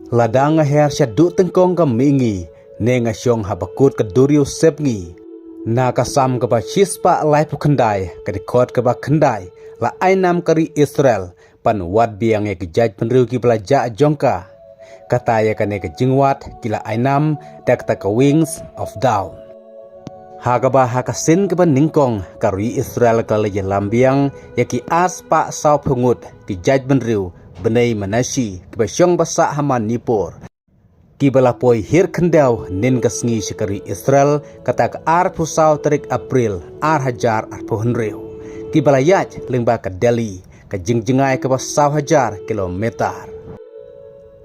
Ladang her syadu tengkong kamingi, nenga syong habakut keduriu sepngi. Na kasam kaba chispa lai pukandai, kadikot kaba kandai, la ainam kari Israel, pan wat biang ya kejaj penriu ki belaja jongka. Kata ya kane ke jingwat kila ainam dak taka wings of down. Hagaba hakasin kaba ningkong kari Israel kala ya lambiang ya ki as pa saw pungut kejaj penriu benai manashi kaba syong basa haman nipur. Kibala poi hir kendau nin kasngi syakari Israel kata ke ar pusau tarik April ar hajar ar pohonriu. Kibala yaj lingba ke Delhi ke jingjengai ke basau hajar kilometer.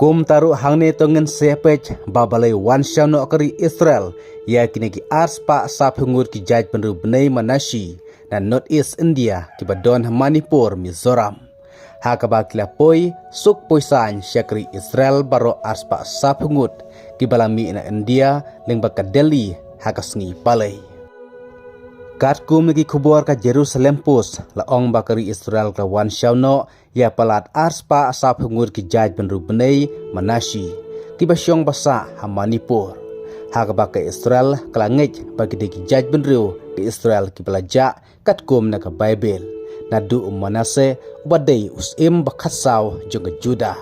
Kum taru hangne tongen sepej babalai wan syano kari Israel ya kini ki ars pa sap hungur ki jaj penru benai manashi na North East India kibadon Manipur Mizoram. Hakaba kila poi suk poisan syakri Israel baro arspa sapungut kibalami na India lingba ka Delhi hakasngi palay. Katkum lagi kubor ka Jerusalem pus laong bakari Israel ka wan syawno ya palat arspa sapungut ki jaj benru benay manashi kibasyong basa Manipur. Hakaba ka Israel kalangit bagi ki jaj benru ki Israel kibalaja katkum na ka Bible. Nadu Manase badai usim bakasau juga Juda.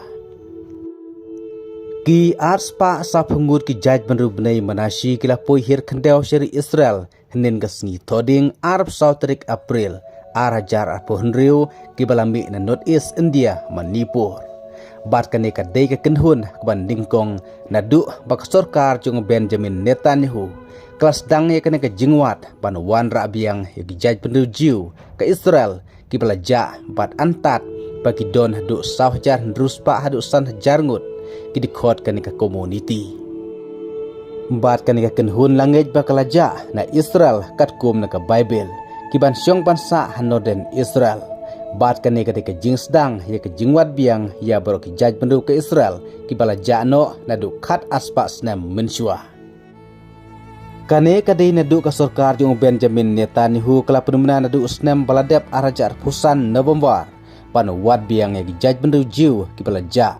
Ki arspa sapungut ki jaj benru benai Manashi kila poi hir kendau syari Israel henin gasngi toding Arab Sautrik April ar hajar ar pohonriu ki balami na North East India Manipur. Bat kane ka dei ka kenhun kban dingkong nadu bakasorkar jung Benjamin Netanyahu. Kelas dang ya kane ka jingwat ban wan rabiang ya ki jaj benru jiu ka Israel ki belaja bat antat bagi don hadu sahjar ruspa hadu san jarngut ki dikot kan ka community bat kan ka kenhun langej bakalaja na Israel katkum na ka Bible ki ban syong bansa hanoden Israel bat kan ka jingsdang ya ka jingwat biang ya baro ki jaj bendu ke Israel ki belaja no nadu khat aspa snam mensua. Kane kadai nadu ka sarkar jung Benjamin Netanyahu kala penumna nadu usnem baladep arajar pusan November pan wat biang ya jaj bendu jiu ki balaja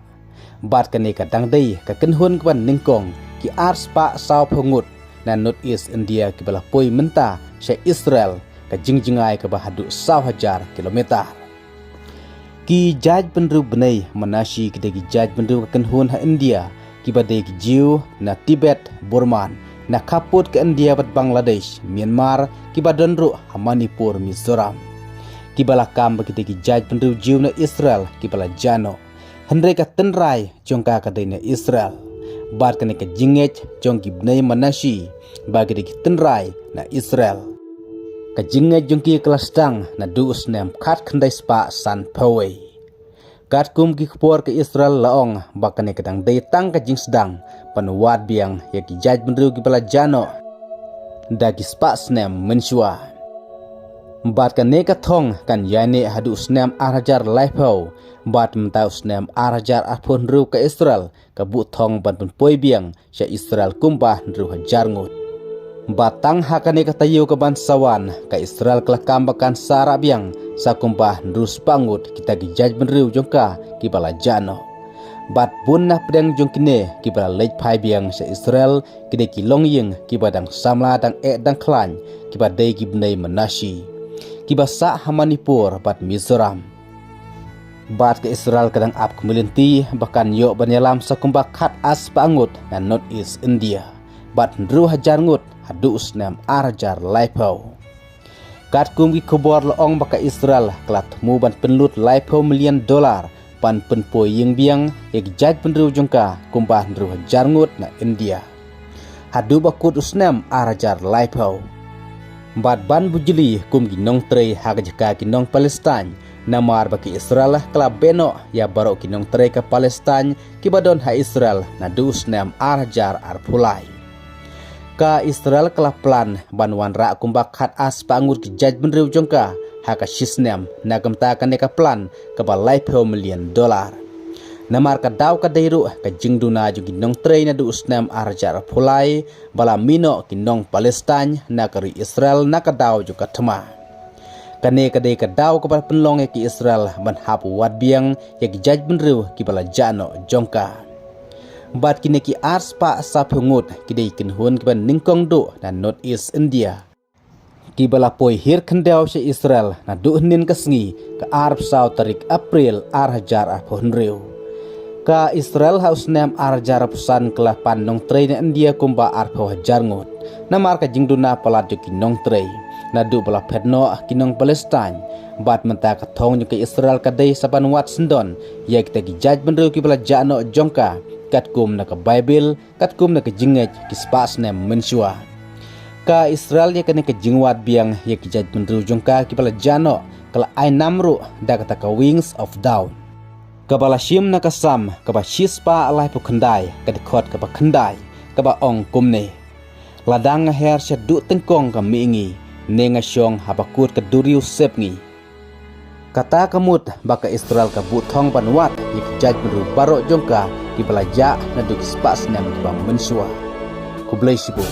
bat kane kadang dei ka kenhun kban ningkong ki arspa saw phungut na North East India ki bala poi menta sya Israel ka jingjingai ka bahadu saw hajar kilometer. Ki jaj bendu benai Manashi ki degi jaj bendu ka kenhun ha India ki badai ki jiu na Tibet Burman na kaput ke India bat Bangladesh, Myanmar, kibadonru Manipur, Mizoram. Kibala kam begitu ki jaj pendu jiu na Israel kibala jano. Hendrai ka tenrai jongka ka na Israel. Bat kane ka jingej jong gibnai Manashi bagi ki tenrai na Israel. Ka jingej jong ki kelas dang na duus nem khat khandai spa san pawai. Katkum ki khpor ke Israel laong bakane kadang dei tang ka jingsdang panuwad biang ya ki jaj benru ki bala jano da ki spa snem mensua bat kane ka thong kan yane hadu snem arajar laifau bat mentau snem arajar apun ru ke Israel ka bu thong ban poi biang sya Israel kumbah ru hajar ngut batang hakane ka tayu ka ban sawan ka Israel kelakam bakan sara biang sakumpah ndrus pangut kita gijaj benriu jongka ki bala jano bat bunna pedang jongkine ki bala lej phai biang sa Israel kide ki longying ki badang samla dang dang klan ki badai ki bnai Manashi ki basa Manipur bat Mizoram bat ke Israel kadang ap kemelinti bahkan yo banyalam sakumpah khat as pangut na North East India bat ndru hajar ngut hadu usnam arajar laipau. Katkum ki kubor laong baka Israel kelat mu ban penlut $1 million pan penpoi yang biang ya jaj penru jongka kumbah ndru hajar ngut na India. Hadu bakut usnam arajar laipau. Bat ban bujili kum ginong trei hagajaka kinong Palestine namar baki Israel kala beno ya baro kinong trei ka Palestine kibadon ha Israel na du usnam arajar arpulai. Ka Israel kala plan banwan ra kumbak khat as pangur ki jaj benriu jongka haka shisnem nagamta ka neka plan ka balai $1 million. Namar ka daw ka dairu ka jingduna jugi nong train na du usnem arajar pulai bala mino ki nong Palestine na kari Israel na ka daw juga tama. Kane ka dai ka daw ka bal penlong ki Israel ban hapu wad biang ya ki jaj benriu ki bala jano jongka. bat kini ki ars pa sa phungut kidei kin hun ki ban ningkong do na North East India ki bala poi hir khandau se Israel na du nin kasngi ka Arab sau tarik April 2024 ka Israel haus nem arjar pusan kala pandong trei na India kumba arpo hajar ngot na marka jingduna palat ki nong trei na du bala phetno kinong Palestine bat menta ka thong ke Israel kadai saban wat sendon yak tagi jaj benru ki bala jano jongka katkum na ka Bible katkum na ka jingej ki spas nem mensua ka Israel ya kene ka jingwat biang ya ki jaj benru jongka ki bala jano kala ai namru da kata ka wings of down ka bala shim na ka sam ka ba shispa alai pu khandai ka dikhot ka ba khandai ka ba ong kumne ladang her sya du tengkong ka mingi nenga syong habakut ka duriu sepngi kata kamut baka Israel ka buthong panwat ik jaj beru baro jongka di balaja na du spas nem ki ba mensua ku blai sibu